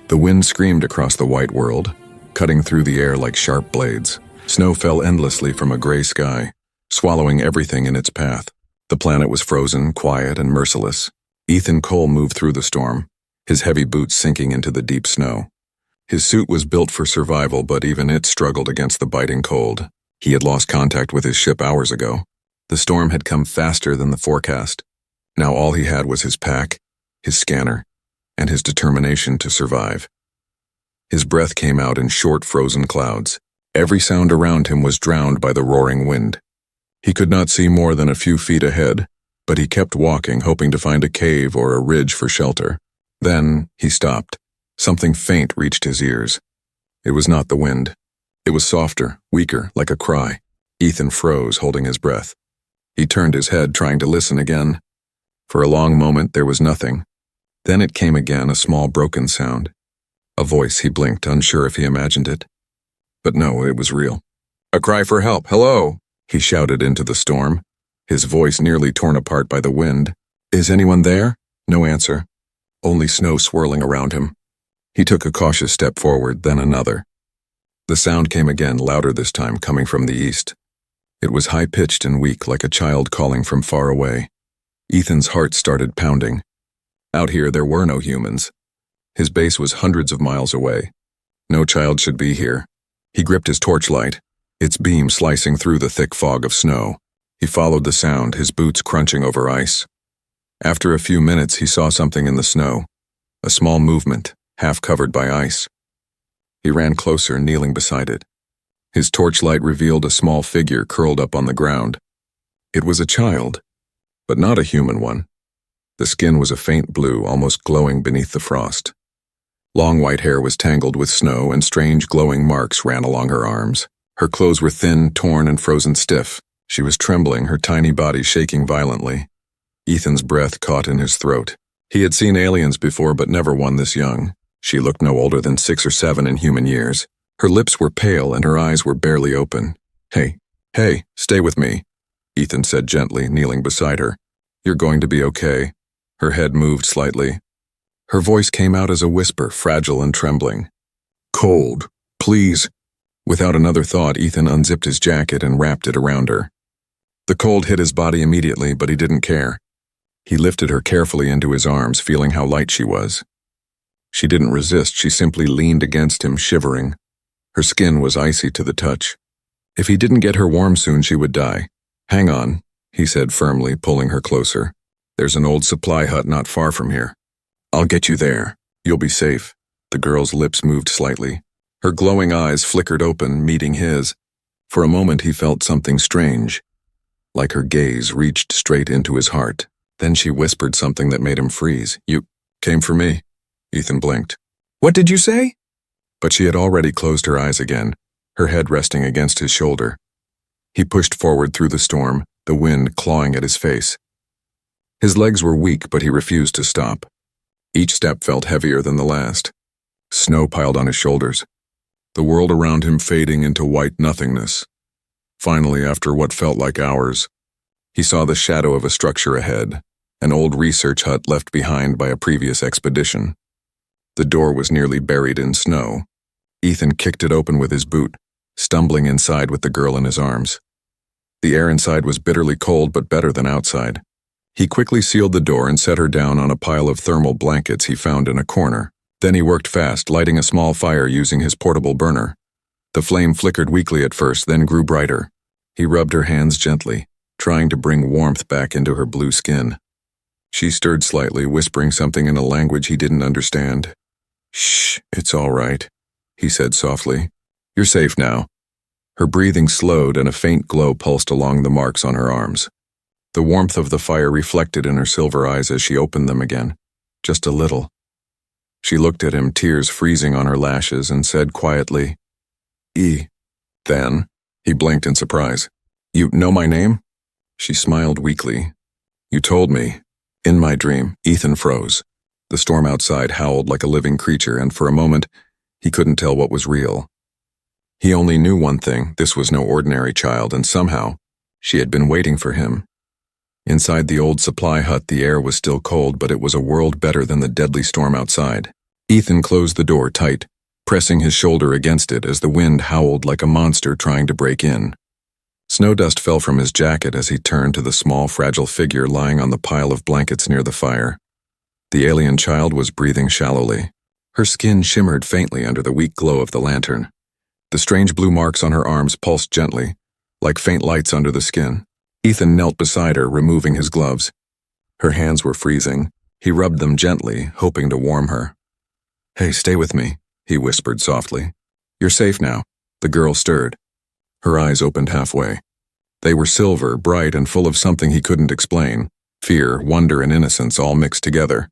The wind screamed across the white world, cutting through the air like sharp blades. Snow fell endlessly from a gray sky, swallowing everything in its path. The planet was frozen, quiet, and merciless. Ethan Cole moved through the storm, his heavy boots sinking into the deep snow. His suit was built for survival, but even it struggled against the biting cold. He had lost contact with his ship hours ago. The storm had come faster than the forecast. Now all he had was his pack, his scanner, and his determination to survive. His breath came out in short, frozen clouds. Every sound around him was drowned by the roaring wind. He could not see more than a few feet ahead, but he kept walking, hoping to find a cave or a ridge for shelter. Then he stopped. Something faint reached his ears. It was not the wind. It was softer, weaker, like a cry. Ethan froze, holding his breath. He turned his head, trying to listen again. For a long moment, there was nothing. Then it came again, a small broken sound. A voice. He blinked, unsure if he imagined it. But no, it was real. A cry for help. Hello, he shouted into the storm, his voice nearly torn apart by the wind. Is anyone there? No answer. Only snow swirling around him. He took a cautious step forward, then another. The sound came again, louder this time, coming from the east. It was high-pitched and weak, like a child calling from far away. Ethan's heart started pounding. Out here, there were no humans. His base was hundreds of miles away. No child should be here. He gripped his torchlight, its beam slicing through the thick fog of snow. He followed the sound, his boots crunching over ice. After a few minutes, he saw something in the snow, a small movement, half covered by ice. He ran closer, kneeling beside it. His torchlight revealed a small figure curled up on the ground. It was a child, but not a human one. The skin was a faint blue, almost glowing beneath the frost. Long white hair was tangled with snow, and strange glowing marks ran along her arms. Her clothes were thin, torn, and frozen stiff. She was trembling, her tiny body shaking violently. Ethan's breath caught in his throat. He had seen aliens before, but never one this young. She looked no older than 6 or 7 in human years. Her lips were pale, and her eyes were barely open. Hey, stay with me, Ethan said gently, kneeling beside her. You're going to be okay. Her head moved slightly. Her voice came out as a whisper, fragile and trembling. Cold, please. Without another thought, Ethan unzipped his jacket and wrapped it around her. The cold hit his body immediately, but he didn't care. He lifted her carefully into his arms, feeling how light she was. She didn't resist, she simply leaned against him, shivering. Her skin was icy to the touch. If he didn't get her warm soon, she would die. Hang on, he said firmly, pulling her closer. There's an old supply hut not far from here. I'll get you there. You'll be safe. The girl's lips moved slightly. Her glowing eyes flickered open, meeting his. For a moment he felt something strange, like her gaze reached straight into his heart. Then she whispered something that made him freeze. You came for me. Ethan blinked. What did you say? But she had already closed her eyes again, her head resting against his shoulder. He pushed forward through the storm, the wind clawing at his face. His legs were weak, but he refused to stop. Each step felt heavier than the last. Snow piled on his shoulders, the world around him fading into white nothingness. Finally, after what felt like hours, he saw the shadow of a structure ahead, an old research hut left behind by a previous expedition. The door was nearly buried in snow. Ethan kicked it open with his boot, stumbling inside with the girl in his arms. The air inside was bitterly cold, but better than outside. He quickly sealed the door and set her down on a pile of thermal blankets he found in a corner. Then he worked fast, lighting a small fire using his portable burner. The flame flickered weakly at first, then grew brighter. He rubbed her hands gently, trying to bring warmth back into her blue skin. She stirred slightly, whispering something in a language he didn't understand. Shh, it's all right, he said softly. You're safe now. Her breathing slowed and a faint glow pulsed along the marks on her arms. The warmth of the fire reflected in her silver eyes as she opened them again, just a little. She looked at him, tears freezing on her lashes, and said quietly, Then? He blinked in surprise. You know my name? She smiled weakly. You told me. In my dream. Ethan froze. The storm outside howled like a living creature, and for a moment, he couldn't tell what was real. He only knew one thing: this was no ordinary child, and somehow, she had been waiting for him. Inside the old supply hut, the air was still cold, but it was a world better than the deadly storm outside. Ethan closed the door tight, pressing his shoulder against it as the wind howled like a monster trying to break in. Snow dust fell from his jacket as he turned to the small, fragile figure lying on the pile of blankets near the fire. The alien child was breathing shallowly. Her skin shimmered faintly under the weak glow of the lantern. The strange blue marks on her arms pulsed gently, like faint lights under the skin. Ethan knelt beside her, removing his gloves. Her hands were freezing. He rubbed them gently, hoping to warm her. "Hey, stay with me," he whispered softly. "You're safe now." The girl stirred. Her eyes opened halfway. They were silver, bright, and full of something he couldn't explain. Fear, wonder, and innocence all mixed together.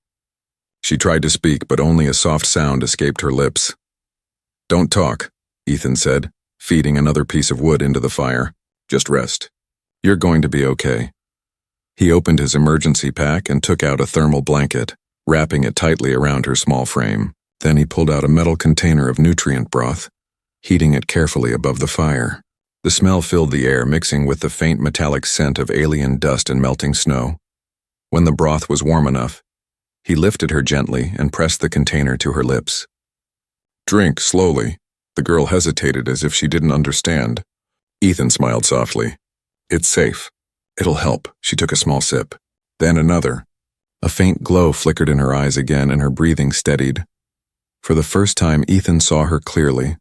She tried to speak, but only a soft sound escaped her lips. "Don't talk," Ethan said, feeding another piece of wood into the fire. "Just rest. You're going to be okay." He opened his emergency pack and took out a thermal blanket, wrapping it tightly around her small frame. Then he pulled out a metal container of nutrient broth, heating it carefully above the fire. The smell filled the air, mixing with the faint metallic scent of alien dust and melting snow. When the broth was warm enough, he lifted her gently and pressed the container to her lips. "Drink slowly." The girl hesitated as if she didn't understand. Ethan smiled softly. "It's safe. It'll help." She took a small sip. Then another. A faint glow flickered in her eyes again and her breathing steadied. For the first time, Ethan saw her clearly.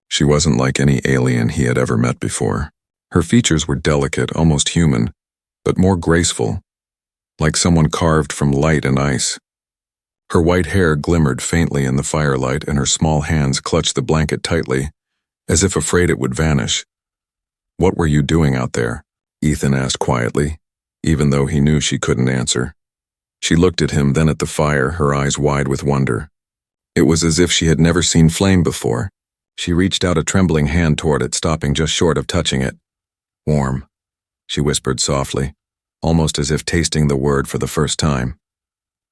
She wasn't like any alien he had ever met before. Her features were delicate, almost human, but more graceful, like someone carved from light and ice. Her white hair glimmered faintly in the firelight, and her small hands clutched the blanket tightly, as if afraid it would vanish. "What were you doing out there?" Ethan asked quietly, even though he knew she couldn't answer. She looked at him, then at the fire, her eyes wide with wonder. It was as if she had never seen flame before. She reached out a trembling hand toward it, stopping just short of touching it. "Warm," she whispered softly, almost as if tasting the word for the first time.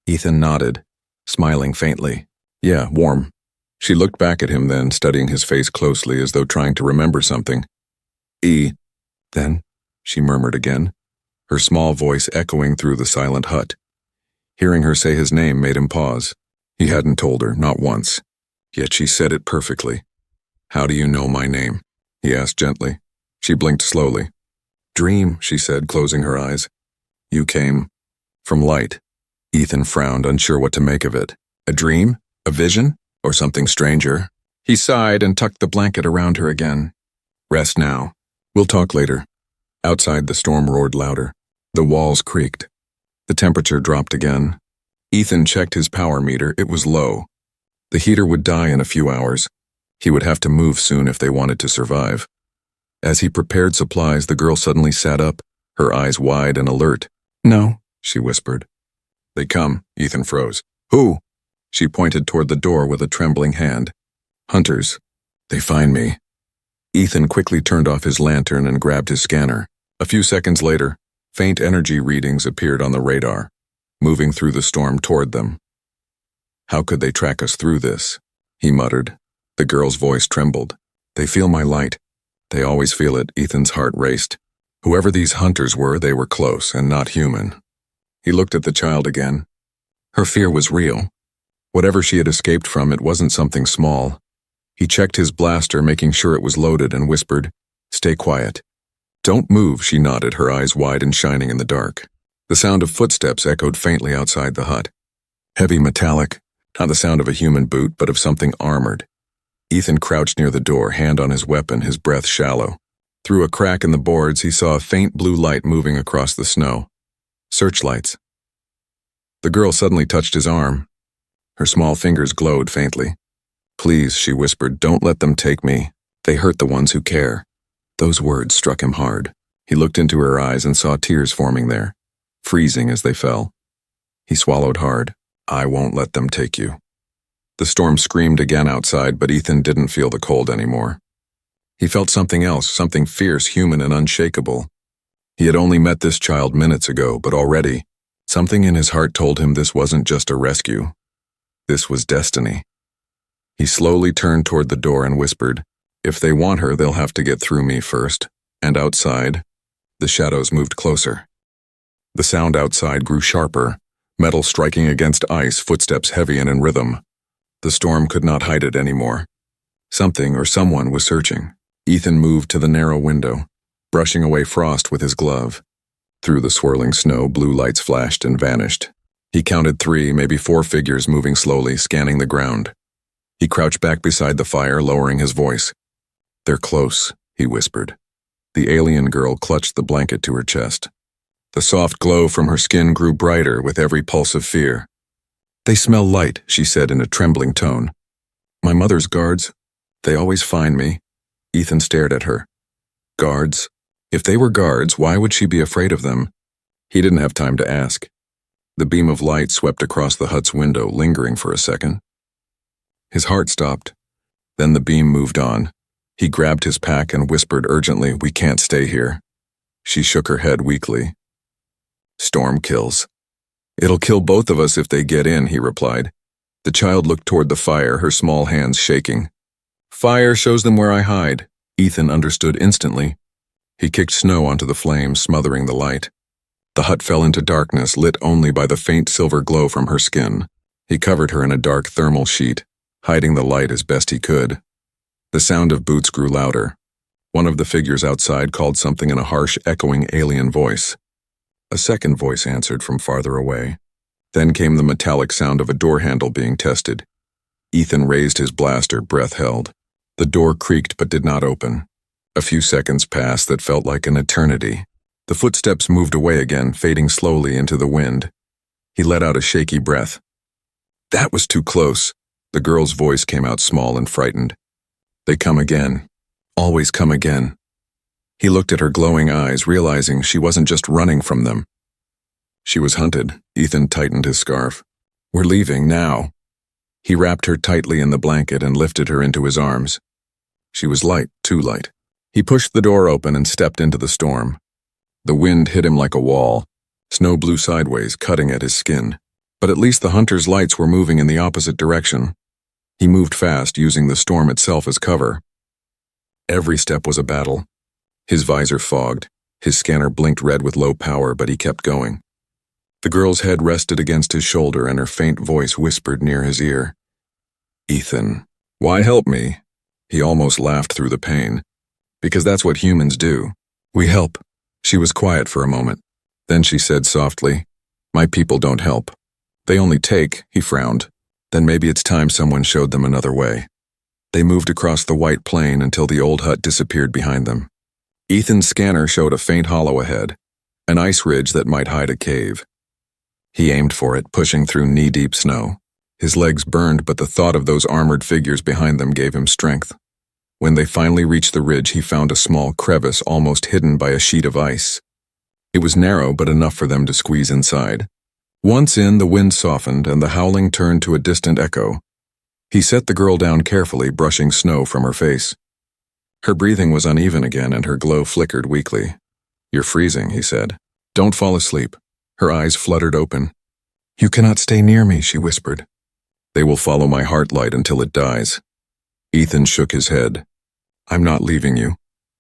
Ethan nodded, smiling faintly. "Yeah, warm." She looked back at him then, studying his face closely as though trying to remember something. Then, she murmured again, her small voice echoing through the silent hut. Hearing her say his name made him pause. He hadn't told her, not once. Yet she said it perfectly. "How do you know my name?" he asked gently. She blinked slowly. "Dream," she said, closing her eyes. "You came from light." Ethan frowned, unsure what to make of it. A dream? A vision? Or something stranger? He sighed and tucked the blanket around her again. "Rest now. We'll talk later." Outside, the storm roared louder. The walls creaked. The temperature dropped again. Ethan checked his power meter. It was low. The heater would die in a few hours. He would have to move soon if they wanted to survive. As he prepared supplies, the girl suddenly sat up, her eyes wide and alert. "No," she whispered. "They come." Ethan froze. "Who?" She pointed toward the door with a trembling hand. "Hunters. They find me." Ethan quickly turned off his lantern and grabbed his scanner. A few seconds later, faint energy readings appeared on the radar, moving through the storm toward them. "How could they track us through this?" he muttered. The girl's voice trembled. "They feel my light." "They always feel it." Ethan's heart raced. Whoever these hunters were, they were close and not human. He looked at the child again. Her fear was real. Whatever she had escaped from, it wasn't something small. He checked his blaster, making sure it was loaded, and whispered, "Stay quiet." "Don't move," she nodded, her eyes wide and shining in the dark. The sound of footsteps echoed faintly outside the hut. Heavy, metallic, not the sound of a human boot, but of something armored. Ethan crouched near the door, hand on his weapon, his breath shallow. Through a crack in the boards, he saw a faint blue light moving across the snow. Searchlights. The girl suddenly touched his arm. Her small fingers glowed faintly. "Please," she whispered, "don't let them take me. They hurt the ones who care." Those words struck him hard. He looked into her eyes and saw tears forming there, freezing as they fell. He swallowed hard. "I won't let them take you." The storm screamed again outside, but Ethan didn't feel the cold anymore. He felt something else, something fierce, human, and unshakable. He had only met this child minutes ago, but already, something in his heart told him this wasn't just a rescue. This was destiny. He slowly turned toward the door and whispered, "If they want her, they'll have to get through me first." And outside, the shadows moved closer. The sound outside grew sharper, metal striking against ice, footsteps heavy and in rhythm. The storm could not hide it anymore. Something or someone was searching. Ethan moved to the narrow window, brushing away frost with his glove. Through the swirling snow, blue lights flashed and vanished. He counted 3, maybe 4 figures moving slowly, scanning the ground. He crouched back beside the fire, lowering his voice. "They're close," he whispered. The alien girl clutched the blanket to her chest. The soft glow from her skin grew brighter with every pulse of fear. "They smell light," she said in a trembling tone. "My mother's guards, they always find me." Ethan stared at her. Guards? If they were guards, why would she be afraid of them? He didn't have time to ask. The beam of light swept across the hut's window, lingering for a second. His heart stopped. Then the beam moved on. He grabbed his pack and whispered urgently, "We can't stay here." She shook her head weakly. "Storm kills." "It'll kill both of us if they get in," he replied. The child looked toward the fire, her small hands shaking. "Fire shows them where I hide." Ethan understood instantly. He kicked snow onto the flames, smothering the light. The hut fell into darkness, lit only by the faint silver glow from her skin. He covered her in a dark thermal sheet, hiding the light as best he could. The sound of boots grew louder. One of the figures outside called something in a harsh, echoing alien voice. A second voice answered from farther away. Then came the metallic sound of a door handle being tested. Ethan raised his blaster, breath held. The door creaked but did not open. A few seconds passed that felt like an eternity. The footsteps moved away again, fading slowly into the wind. He let out a shaky breath. "That was too close." The girl's voice came out small and frightened. "They come again. Always come again." He looked at her glowing eyes, realizing she wasn't just running from them. She was hunted. Ethan tightened his scarf. "We're leaving now." He wrapped her tightly in the blanket and lifted her into his arms. She was light, too light. He pushed the door open and stepped into the storm. The wind hit him like a wall. Snow blew sideways, cutting at his skin. But at least the hunter's lights were moving in the opposite direction. He moved fast, using the storm itself as cover. Every step was a battle. His visor fogged. His scanner blinked red with low power, but he kept going. The girl's head rested against his shoulder and her faint voice whispered near his ear. "Ethan, why help me?" He almost laughed through the pain. "Because that's what humans do. We help." She was quiet for a moment. Then she said softly, "My people don't help. They only take," he frowned. "Then maybe it's time someone showed them another way." They moved across the white plain until the old hut disappeared behind them. Ethan's scanner showed a faint hollow ahead, an ice ridge that might hide a cave. He aimed for it, pushing through knee-deep snow. His legs burned, but the thought of those armored figures behind them gave him strength. When they finally reached the ridge, he found a small crevice almost hidden by a sheet of ice. It was narrow, but enough for them to squeeze inside. Once in, the wind softened and the howling turned to a distant echo. He set the girl down carefully, brushing snow from her face. Her breathing was uneven again and her glow flickered weakly. "You're freezing," he said. "Don't fall asleep." Her eyes fluttered open. "You cannot stay near me," she whispered. "They will follow my heart light until it dies." Ethan shook his head. "I'm not leaving you."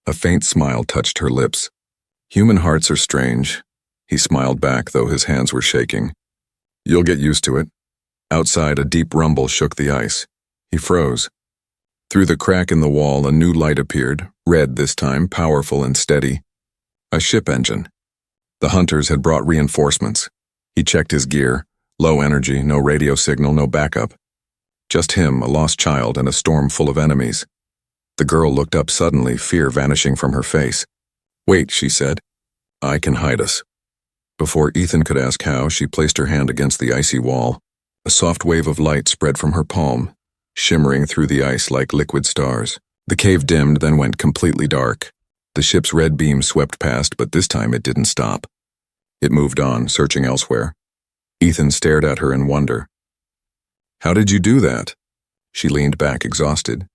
A faint smile touched her lips. "Human hearts are strange." He smiled back, though his hands were shaking. "You'll get used to it." Outside, a deep rumble shook the ice. He froze. Through the crack in the wall, a new light appeared, red this time, powerful and steady. A ship engine. The hunters had brought reinforcements. He checked his gear. Low energy, no radio signal, no backup. Just him, a lost child, and a storm full of enemies. The girl looked up suddenly, fear vanishing from her face. "Wait," she said. "I can hide us." Before Ethan could ask how, she placed her hand against the icy wall. A soft wave of light spread from her palm, shimmering through the ice like liquid stars. The cave dimmed, then went completely dark. The ship's red beam swept past, but this time it didn't stop. It moved on, searching elsewhere. Ethan stared at her in wonder. "How did you do that?" She leaned back, exhausted.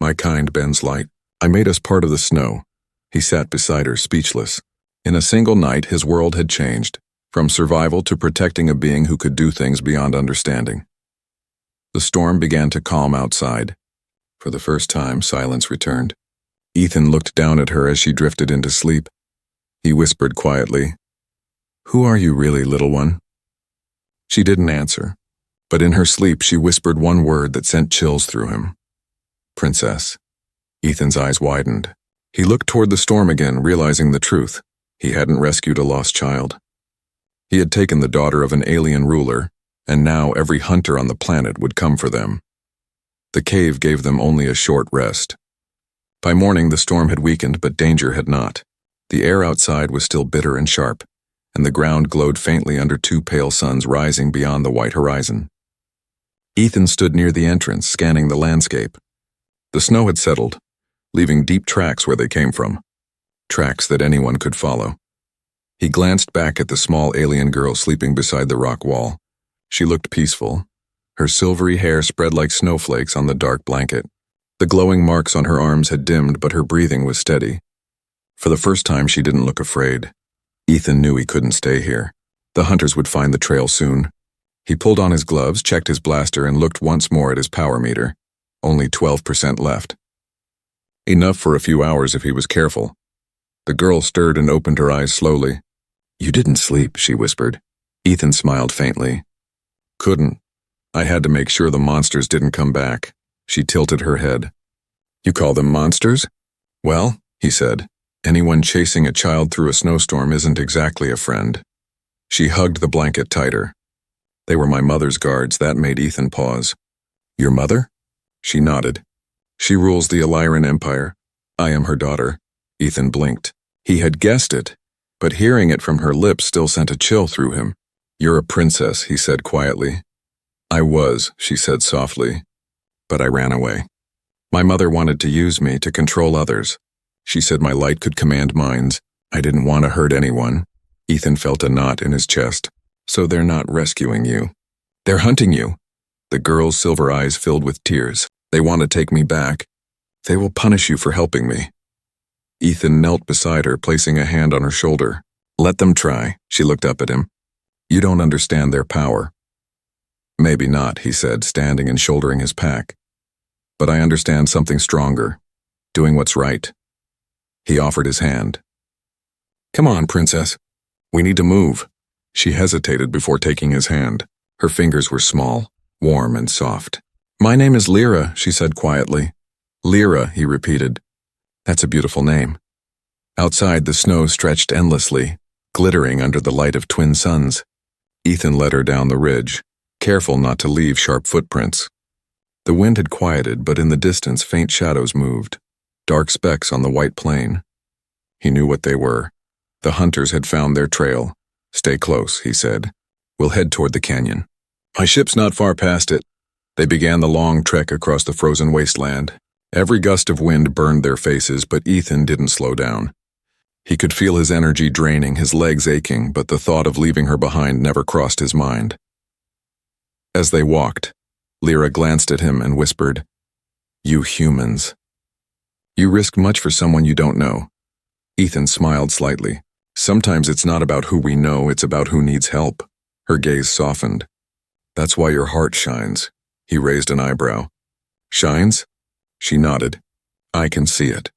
"My kind bends light. I made us part of the snow." He sat beside her, speechless. In a single night, his world had changed, from survival to protecting a being who could do things beyond understanding. The storm began to calm outside. For the first time, silence returned. Ethan looked down at her as she drifted into sleep. He whispered quietly, "Who are you really, little one?" She didn't answer. But in her sleep, she whispered one word that sent chills through him. Princess. Ethan's eyes widened. He looked toward the storm again, realizing the truth. He hadn't rescued a lost child. He had taken the daughter of an alien ruler, and now every hunter on the planet would come for them. The cave gave them only a short rest. By morning, the storm had weakened, but danger had not. The air outside was still bitter and sharp, and the ground glowed faintly under two pale suns rising beyond the white horizon. Ethan stood near the entrance, scanning the landscape. The snow had settled, leaving deep tracks where they came from, tracks that anyone could follow. He glanced back at the small alien girl sleeping beside the rock wall. She looked peaceful. Her silvery hair spread like snowflakes on the dark blanket. The glowing marks on her arms had dimmed, but her breathing was steady. For the first time, she didn't look afraid. Ethan knew he couldn't stay here. The hunters would find the trail soon. He pulled on his gloves, checked his blaster, and looked once more at his power meter. Only 12% left. Enough for a few hours if he was careful. The girl stirred and opened her eyes slowly. "You didn't sleep," she whispered. Ethan smiled faintly. "Couldn't. I had to make sure the monsters didn't come back." She tilted her head. "You call them monsters?" "Well," he said, "anyone chasing a child through a snowstorm isn't exactly a friend." She hugged the blanket tighter. "They were my mother's guards." That made Ethan pause. "Your mother?" She nodded. "She rules the Illyrian Empire. I am her daughter." Ethan blinked. He had guessed it, but hearing it from her lips still sent a chill through him. "You're a princess," he said quietly. "I was," she said softly, "but I ran away. My mother wanted to use me to control others. She said my light could command minds. I didn't want to hurt anyone." Ethan felt a knot in his chest. "So they're not rescuing you. They're hunting you." The girl's silver eyes filled with tears. "They want to take me back. They will punish you for helping me." Ethan knelt beside her, placing a hand on her shoulder. "Let them try." She looked up at him. "You don't understand their power." "Maybe not," he said, standing and shouldering his pack. "But I understand something stronger. Doing what's right." He offered his hand. "Come on, princess. We need to move." She hesitated before taking his hand. Her fingers were small, warm and soft. "My name is Lyra," she said quietly. "Lyra," he repeated. "That's a beautiful name." Outside, the snow stretched endlessly, glittering under the light of twin suns. Ethan led her down the ridge, careful not to leave sharp footprints. The wind had quieted, but in the distance faint shadows moved, dark specks on the white plain. He knew what they were. The hunters had found their trail. "Stay close," he said. "We'll head toward the canyon." "My ship's not far past it." They began the long trek across the frozen wasteland. Every gust of wind burned their faces, but Ethan didn't slow down. He could feel his energy draining, his legs aching, but the thought of leaving her behind never crossed his mind. As they walked, Lyra glanced at him and whispered, "You humans. You risk much for someone you don't know." Ethan smiled slightly. "Sometimes it's not about who we know, it's about who needs help." Her gaze softened. "That's why your heart shines." He raised an eyebrow. "Shines?" She nodded. "I can see it.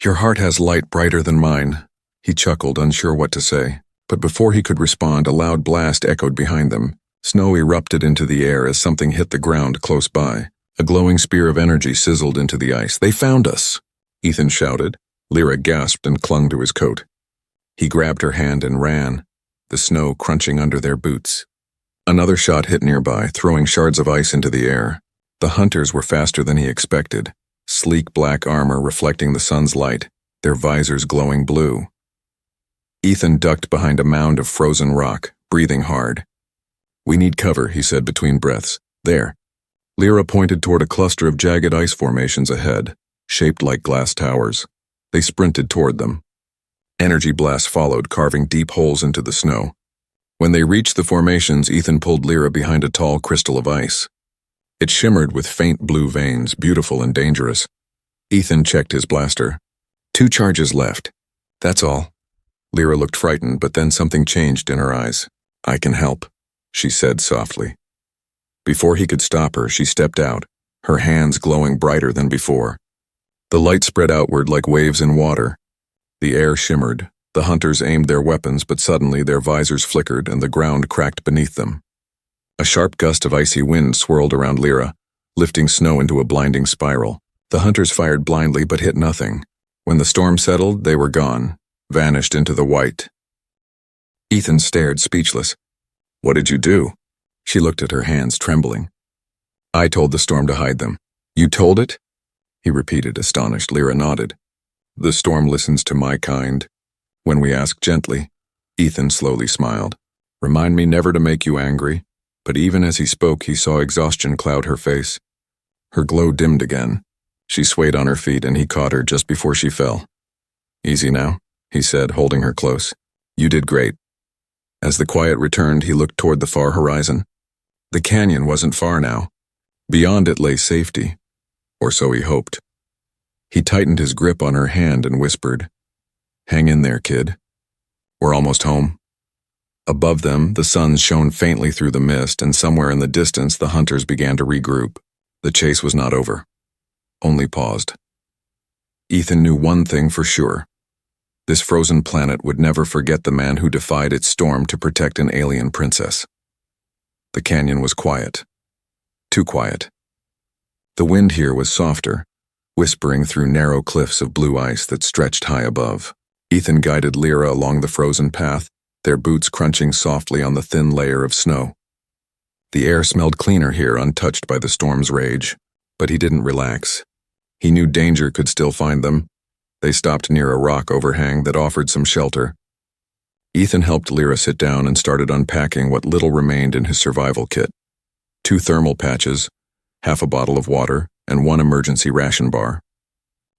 Your heart has light brighter than mine." He chuckled, unsure what to say. But before he could respond, a loud blast echoed behind them. Snow erupted into the air as something hit the ground close by. A glowing spear of energy sizzled into the ice. "They found us!" Ethan shouted. Lyra gasped and clung to his coat. He grabbed her hand and ran, the snow crunching under their boots. Another shot hit nearby, throwing shards of ice into the air. The hunters were faster than he expected, sleek black armor reflecting the sun's light, their visors glowing blue. Ethan ducked behind a mound of frozen rock, breathing hard. "We need cover," he said between breaths. "There." Lyra pointed toward a cluster of jagged ice formations ahead, shaped like glass towers. They sprinted toward them. Energy blasts followed, carving deep holes into the snow. When they reached the formations, Ethan pulled Lyra behind a tall crystal of ice. It shimmered with faint blue veins, beautiful and dangerous. Ethan checked his blaster. 2 charges left. That's all. Lyra looked frightened, but then something changed in her eyes. "I can help," she said softly. Before he could stop her, she stepped out, her hands glowing brighter than before. The light spread outward like waves in water. The air shimmered. The hunters aimed their weapons, but suddenly their visors flickered and the ground cracked beneath them. A sharp gust of icy wind swirled around Lyra, lifting snow into a blinding spiral. The hunters fired blindly but hit nothing. When the storm settled, they were gone, vanished into the white. Ethan stared, speechless. "What did you do?" She looked at her hands, trembling. "I told the storm to hide them." "You told it?" He repeated, astonished. Lyra nodded. "The storm listens to my kind. When we ask gently." Ethan slowly smiled. "Remind me never to make you angry." But even as he spoke, he saw exhaustion cloud her face. Her glow dimmed again. She swayed on her feet, and he caught her just before she fell. "Easy now," he said, holding her close. "You did great." As the quiet returned, he looked toward the far horizon. The canyon wasn't far now. Beyond it lay safety, or so he hoped. He tightened his grip on her hand and whispered, "Hang in there, kid. We're almost home." Above them, the sun shone faintly through the mist, and somewhere in the distance the hunters began to regroup. The chase was not over, only paused. Ethan knew one thing for sure. This frozen planet would never forget the man who defied its storm to protect an alien princess. The canyon was quiet. Too quiet. The wind here was softer, whispering through narrow cliffs of blue ice that stretched high above. Ethan guided Lyra along the frozen path, their boots crunching softly on the thin layer of snow. The air smelled cleaner here, untouched by the storm's rage, but he didn't relax. He knew danger could still find them. They stopped near a rock overhang that offered some shelter. Ethan helped Lyra sit down and started unpacking what little remained in his survival kit. 2 thermal patches, half a bottle of water, and 1 emergency ration bar.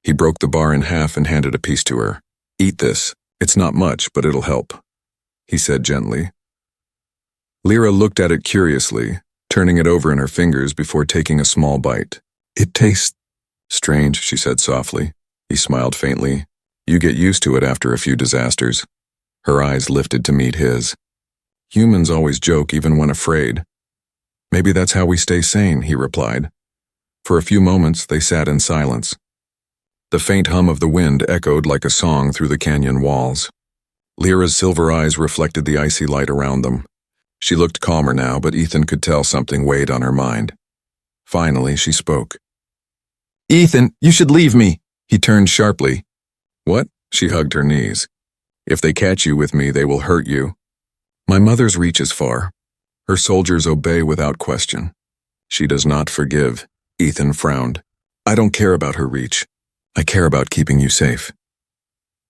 He broke the bar in half and handed a piece to her. "Eat this. It's not much, but it'll help," he said gently. Lyra looked at it curiously, turning it over in her fingers before taking a small bite. "It tastes strange," she said softly. He smiled faintly. "You get used to it after a few disasters." Her eyes lifted to meet his. "Humans always joke even when afraid." "Maybe that's how we stay sane," he replied. For a few moments they sat in silence. The faint hum of the wind echoed like a song through the canyon walls. Lyra's silver eyes reflected the icy light around them. She looked calmer now, but Ethan could tell something weighed on her mind. Finally, she spoke. "Ethan, you should leave me." He turned sharply. "What?" She hugged her knees. "If they catch you with me, they will hurt you." "My mother's reach is far. Her soldiers obey without question. She does not forgive." Ethan frowned. "I don't care about her reach. I care about keeping you safe."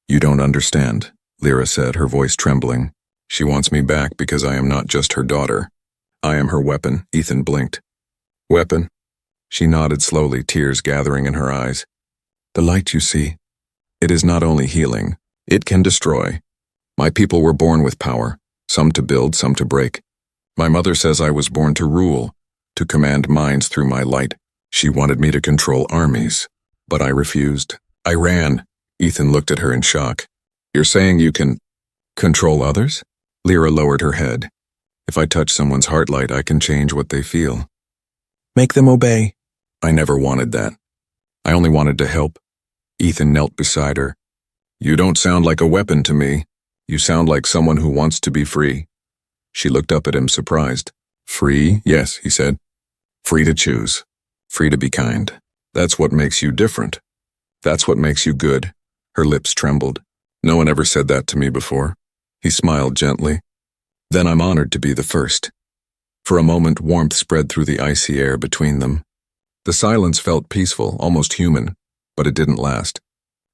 "You don't understand," Lyra said, her voice trembling. "She wants me back because I am not just her daughter. I am her weapon." Ethan blinked. "Weapon?" She nodded slowly, tears gathering in her eyes. "The light you see, it is not only healing, it can destroy. My people were born with power, some to build, some to break. My mother says I was born to rule, to command minds through my light. She wanted me to control armies, but I refused. I ran." Ethan looked at her in shock. "You're saying you can control others?" Lyra lowered her head. "If I touch someone's heart light, I can change what they feel." "Make them obey." "I never wanted that. I only wanted to help." Ethan knelt beside her. "You don't sound like a weapon to me. You sound like someone who wants to be free." She looked up at him, surprised. "Free? Yes," he said. "Free to choose. Free to be kind. That's what makes you different. That's what makes you good." Her lips trembled. "No one ever said that to me before." He smiled gently. "Then I'm honored to be the first." For a moment, warmth spread through the icy air between them. The silence felt peaceful, almost human, but it didn't last.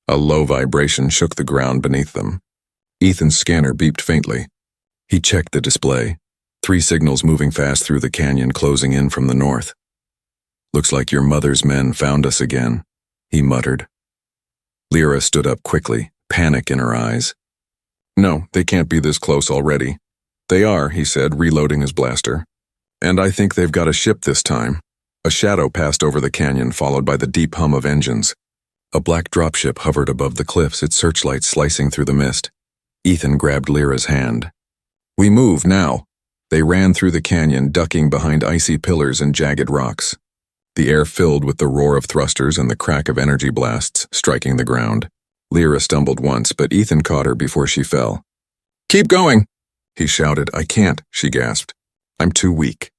A low vibration shook the ground beneath them. Ethan's scanner beeped faintly. He checked the display. 3 signals moving fast through the canyon, closing in from the north. "Looks like your mother's men found us again," he muttered. Lyra stood up quickly, panic in her eyes. "No, they can't be this close already." "They are," he said, reloading his blaster. "And I think they've got a ship this time." A shadow passed over the canyon, followed by the deep hum of engines. A black dropship hovered above the cliffs, its searchlight slicing through the mist. Ethan grabbed Lyra's hand. "We move, now." They ran through the canyon, ducking behind icy pillars and jagged rocks. The air filled with the roar of thrusters and the crack of energy blasts striking the ground. Lyra stumbled once, but Ethan caught her before she fell. "Keep going!" he shouted. "I can't," she gasped. "I'm too weak."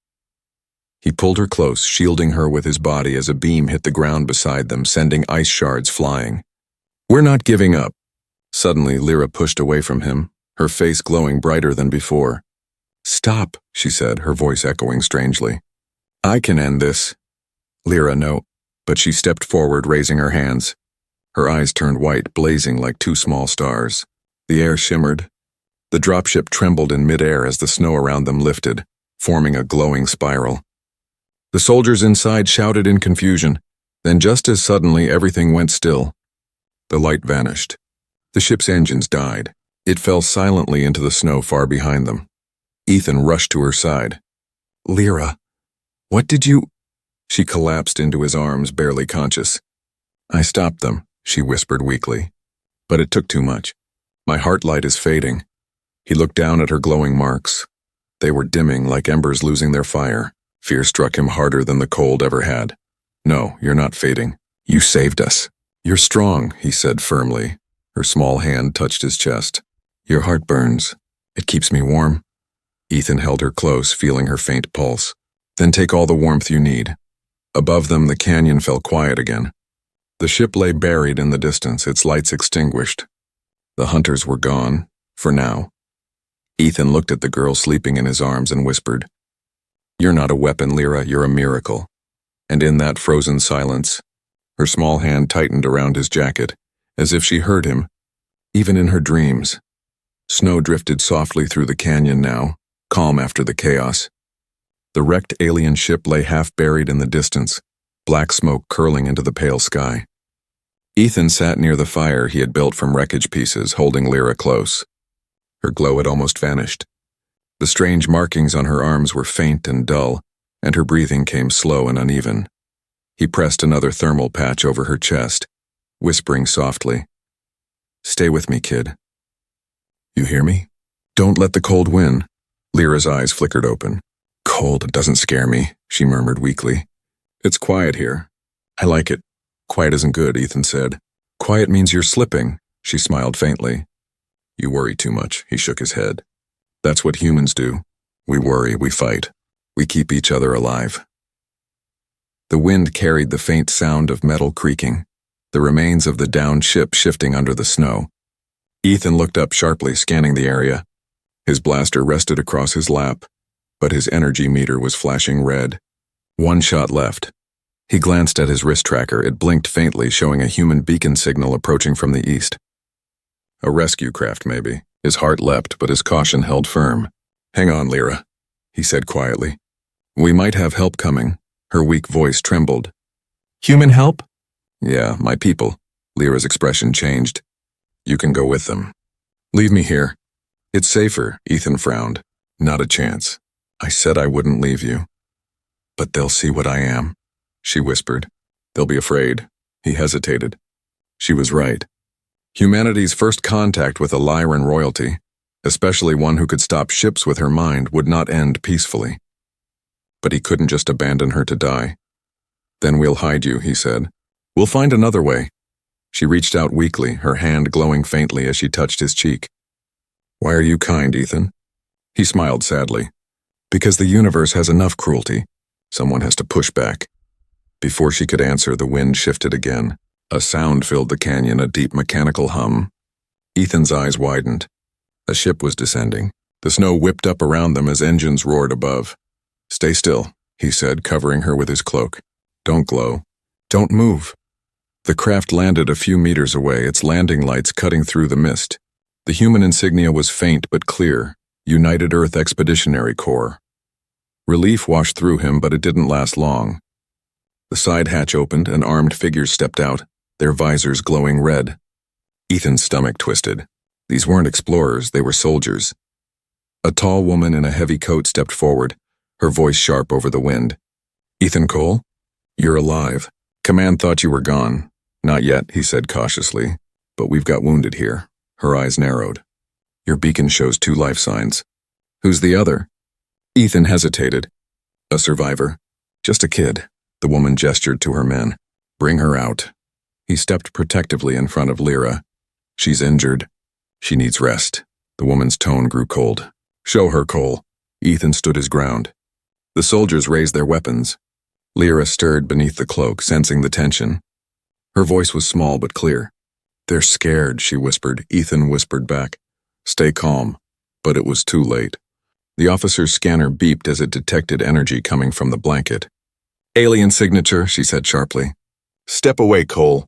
He pulled her close, shielding her with his body as a beam hit the ground beside them, sending ice shards flying. "We're not giving up." Suddenly, Lyra pushed away from him, her face glowing brighter than before. "Stop," she said, her voice echoing strangely. "I can end this." Lyra, no, but she stepped forward, raising her hands. Her eyes turned white, blazing like two small stars. The air shimmered. The dropship trembled in midair as the snow around them lifted, forming a glowing spiral. The soldiers inside shouted in confusion. Then just as suddenly, everything went still. The light vanished. The ship's engines died. It fell silently into the snow far behind them. Ethan rushed to her side. "Lyra, what did you—" She collapsed into his arms, barely conscious. "I stopped them," she whispered weakly. "But it took too much. My heart light is fading." He looked down at her glowing marks. They were dimming like embers losing their fire. Fear struck him harder than the cold ever had. "No, you're not fading. You saved us." "You're strong," he said firmly. Her small hand touched his chest. "Your heart burns. It keeps me warm." Ethan held her close, feeling her faint pulse. "Then take all the warmth you need." Above them, the canyon fell quiet again. The ship lay buried in the distance, its lights extinguished. The hunters were gone, for now. Ethan looked at the girl sleeping in his arms and whispered, "You're not a weapon, Lyra, you're a miracle." And in that frozen silence, her small hand tightened around his jacket, as if she heard him, even in her dreams. Snow drifted softly through the canyon now, calm after the chaos. The wrecked alien ship lay half buried in the distance, black smoke curling into the pale sky. Ethan sat near the fire he had built from wreckage pieces, holding Lyra close. Her glow had almost vanished. The strange markings on her arms were faint and dull, and her breathing came slow and uneven. He pressed another thermal patch over her chest, whispering softly, "Stay with me, kid. You hear me? Don't let the cold win." Lyra's eyes flickered open. "Cold doesn't scare me," she murmured weakly. "It's quiet here. I like it." "Quiet isn't good," Ethan said. "Quiet means you're slipping," she smiled faintly. "You worry too much," he shook his head. "That's what humans do. We worry, we fight. We keep each other alive." The wind carried the faint sound of metal creaking, the remains of the downed ship shifting under the snow. Ethan looked up sharply, scanning the area. His blaster rested across his lap, but his energy meter was flashing red. One shot left. He glanced at his wrist tracker. It blinked faintly, showing a human beacon signal approaching from the east. A rescue craft, maybe. His heart leapt, but his caution held firm. "Hang on, Lyra," he said quietly. "We might have help coming." Her weak voice trembled. "Human help?" "Yeah, my people." Lyra's expression changed. "You can go with them." "Leave me here." "It's safer," Ethan frowned. "Not a chance. I said I wouldn't leave you." "But they'll see what I am," she whispered. "They'll be afraid." He hesitated. She was right. Humanity's first contact with a Lyran royalty, especially one who could stop ships with her mind, would not end peacefully. But he couldn't just abandon her to die. "Then we'll hide you," he said. "We'll find another way." She reached out weakly, her hand glowing faintly as she touched his cheek. "Why are you kind, Ethan?" He smiled sadly. "Because the universe has enough cruelty. Someone has to push back." Before she could answer, the wind shifted again. A sound filled the canyon, a deep mechanical hum. Ethan's eyes widened. A ship was descending. The snow whipped up around them as engines roared above. "Stay still," he said, covering her with his cloak. "Don't glow. Don't move." The craft landed a few meters away, its landing lights cutting through the mist. The human insignia was faint but clear, United Earth Expeditionary Corps. Relief washed through him, but it didn't last long. The side hatch opened, and armed figures stepped out, their visors glowing red. Ethan's stomach twisted. These weren't explorers, they were soldiers. A tall woman in a heavy coat stepped forward, her voice sharp over the wind. "Ethan Cole? You're alive. Command thought you were gone." "Not yet," he said cautiously, "but we've got wounded here." Her eyes narrowed. "Your beacon shows 2 life signs. Who's the other?" Ethan hesitated. "A survivor. Just a kid." The woman gestured to her men. "Bring her out." He stepped protectively in front of Lyra. "She's injured. She needs rest." The woman's tone grew cold. "Show her, Cole." Ethan stood his ground. The soldiers raised their weapons. Lyra stirred beneath the cloak, sensing the tension. Her voice was small but clear. "They're scared," she whispered. Ethan whispered back, "Stay calm." But it was too late. The officer's scanner beeped as it detected energy coming from the blanket. "Alien signature," she said sharply. "Step away, Cole."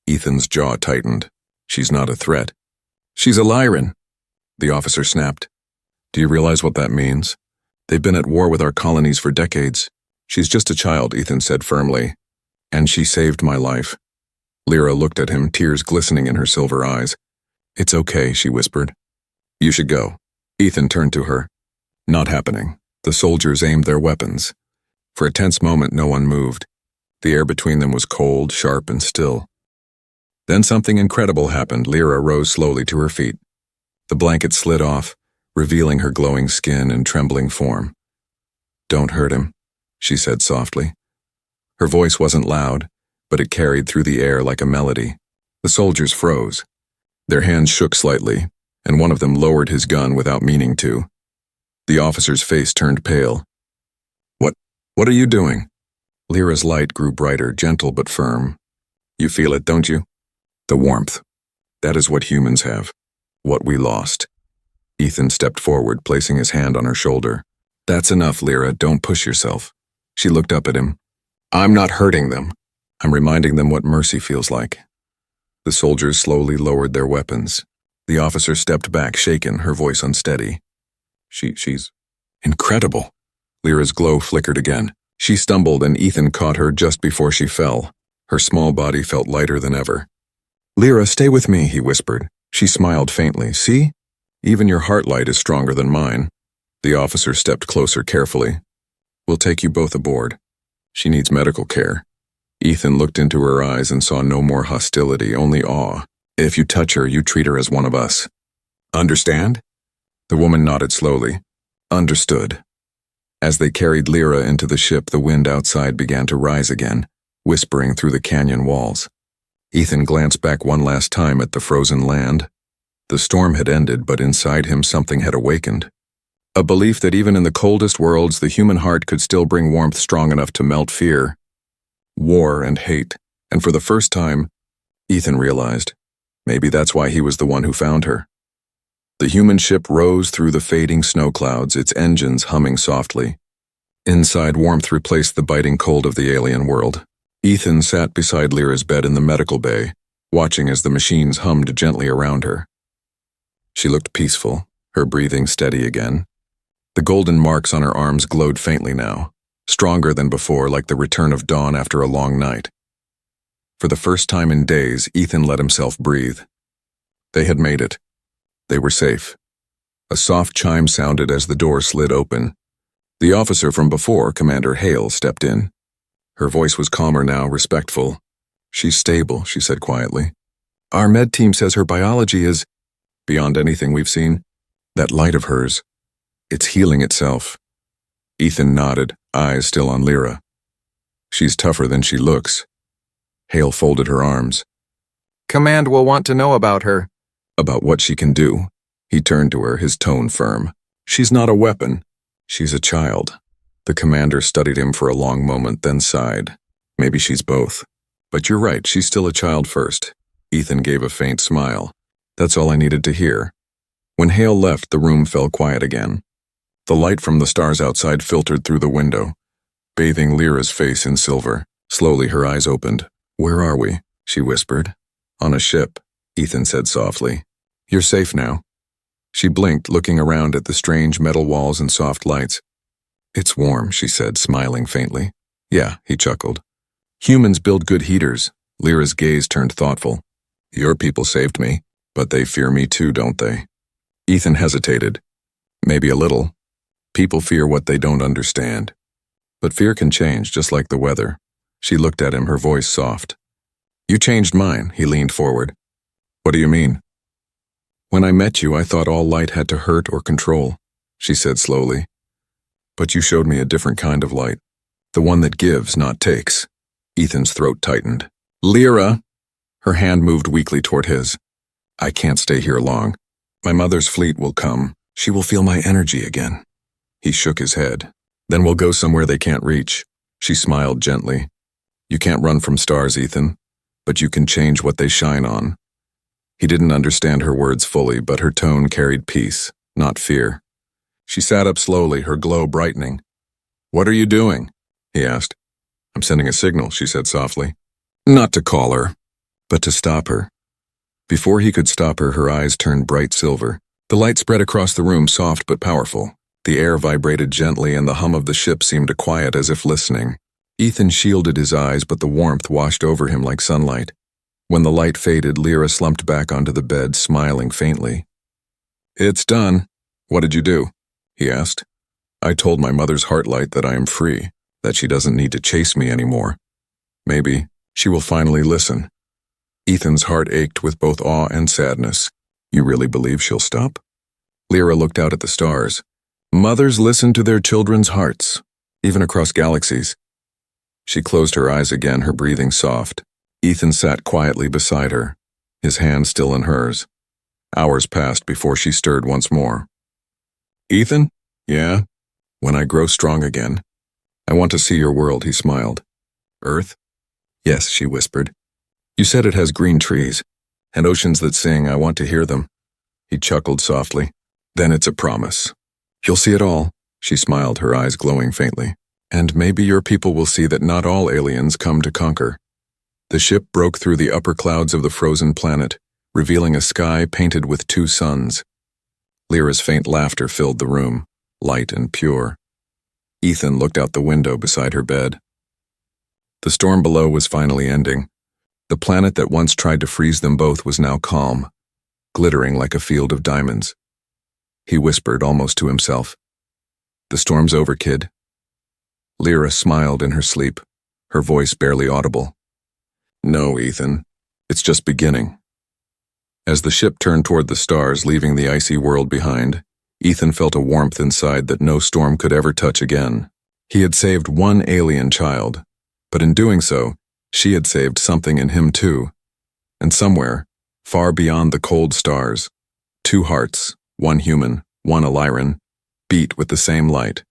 Ethan's jaw tightened. "She's not a threat." "She's a Lyran," the officer snapped. "Do you realize what that means? They've been at war with our colonies for decades." "She's just a child," Ethan said firmly. "And she saved my life." Lyra looked at him, tears glistening in her silver eyes. "It's okay," she whispered. "You should go." Ethan turned to her. "Not happening." The soldiers aimed their weapons. For a tense moment, no one moved. The air between them was cold, sharp, and still. Then something incredible happened. Lyra rose slowly to her feet. The blanket slid off, revealing her glowing skin and trembling form. "Don't hurt him," she said softly. Her voice wasn't loud, but it carried through the air like a melody. The soldiers froze. Their hands shook slightly, and one of them lowered his gun without meaning to. The officer's face turned pale. What are you doing?" Lyra's light grew brighter, gentle but firm. "You feel it, don't you? The warmth. That is what humans have. What we lost." Ethan stepped forward, placing his hand on her shoulder. "That's enough, Lyra. Don't push yourself." She looked up at him. "I'm not hurting them. I'm reminding them what mercy feels like." The soldiers slowly lowered their weapons. The officer stepped back, shaken, her voice unsteady. She's incredible." Lyra's glow flickered again. She stumbled and Ethan caught her just before she fell. Her small body felt lighter than ever. "Lyra, stay with me," he whispered. She smiled faintly. "See? Even your heart light is stronger than mine." The officer stepped closer carefully. "We'll take you both aboard. She needs medical care." Ethan looked into her eyes and saw no more hostility, only awe. "If you touch her, you treat her as one of us. Understand?" The woman nodded slowly. "Understood." As they carried Lyra into the ship, the wind outside began to rise again, whispering through the canyon walls. Ethan glanced back one last time at the frozen land. The storm had ended, but inside him something had awakened. A belief that even in the coldest worlds, the human heart could still bring warmth strong enough to melt fear, war, and hate. And for the first time, Ethan realized, maybe that's why he was the one who found her. The human ship rose through the fading snow clouds, its engines humming softly. Inside, warmth replaced the biting cold of the alien world. Ethan sat beside Lyra's bed in the medical bay, watching as the machines hummed gently around her. She looked peaceful, her breathing steady again. The golden marks on her arms glowed faintly now, stronger than before, like the return of dawn after a long night. For the first time in days, Ethan let himself breathe. They had made it. They were safe. A soft chime sounded as the door slid open. The officer from before, Commander Hale, stepped in. Her voice was calmer now, respectful. "She's stable," she said quietly. "Our med team says her biology is beyond anything we've seen. That light of hers, it's healing itself." Ethan nodded, eyes still on Lyra. "She's tougher than she looks." Hale folded her arms. "Command will want to know about her." "About what she can do." He turned to her, his tone firm. "She's not a weapon. She's a child." The commander studied him for a long moment, then sighed. "Maybe she's both. But you're right, she's still a child first." Ethan gave a faint smile. "That's all I needed to hear." When Hale left, the room fell quiet again. The light from the stars outside filtered through the window, bathing Lyra's face in silver. Slowly her eyes opened. "Where are we?" she whispered. "On a ship," Ethan said softly. "You're safe now." She blinked, looking around at the strange metal walls and soft lights. "It's warm," she said, smiling faintly. "Yeah," he chuckled. "Humans build good heaters." Lyra's gaze turned thoughtful. "Your people saved me, but they fear me too, don't they?" Ethan hesitated. "Maybe a little. People fear what they don't understand. But fear can change, just like the weather." She looked at him, her voice soft. "You changed mine," he leaned forward. "What do you mean?" "When I met you, I thought all light had to hurt or control," she said slowly. "But you showed me a different kind of light. The one that gives, not takes." Ethan's throat tightened. "Lyra!" Her hand moved weakly toward his. "I can't stay here long. My mother's fleet will come. She will feel my energy again." He shook his head. Then we'll go somewhere they can't reach. She smiled gently. You can't run from stars, Ethan, but you can change what they shine on. He didn't understand her words fully, but her tone carried peace, not fear. She sat up slowly, her glow brightening. What are you doing? He asked. I'm sending a signal, she said softly. Not to call her, but to stop her. Before he could stop her, her eyes turned bright silver. The light spread across the room, soft but powerful. The air vibrated gently, and the hum of the ship seemed to quiet as if listening. Ethan shielded his eyes, but the warmth washed over him like sunlight. When the light faded, Lyra slumped back onto the bed, smiling faintly. It's done. What did you do? He asked. I told my mother's heartlight that I am free, that she doesn't need to chase me anymore. Maybe she will finally listen. Ethan's heart ached with both awe and sadness. You really believe she'll stop? Lyra looked out at the stars. Mothers listen to their children's hearts, even across galaxies. She closed her eyes again, her breathing soft. Ethan sat quietly beside her, his hand still in hers. Hours passed before she stirred once more. Ethan? Yeah? When I grow strong again. I want to see your world, he smiled. Earth? Yes, she whispered. You said it has green trees, and oceans that sing. I want to hear them. He chuckled softly. Then it's a promise. You'll see it all, she smiled, her eyes glowing faintly. And maybe your people will see that not all aliens come to conquer. The ship broke through the upper clouds of the frozen planet, revealing a sky painted with 2 suns. Lyra's faint laughter filled the room, light and pure. Ethan looked out the window beside her bed. The storm below was finally ending. The planet that once tried to freeze them both was now calm, glittering like a field of diamonds. He whispered almost to himself, The storm's over, kid. Lyra smiled in her sleep, her voice barely audible. No, Ethan, it's just beginning. As the ship turned toward the stars, leaving the icy world behind, Ethan felt a warmth inside that no storm could ever touch again. He had saved one alien child, but in doing so, she had saved something in him too. And somewhere, far beyond the cold stars, 2 hearts, one human, one Illyran, beat with the same light.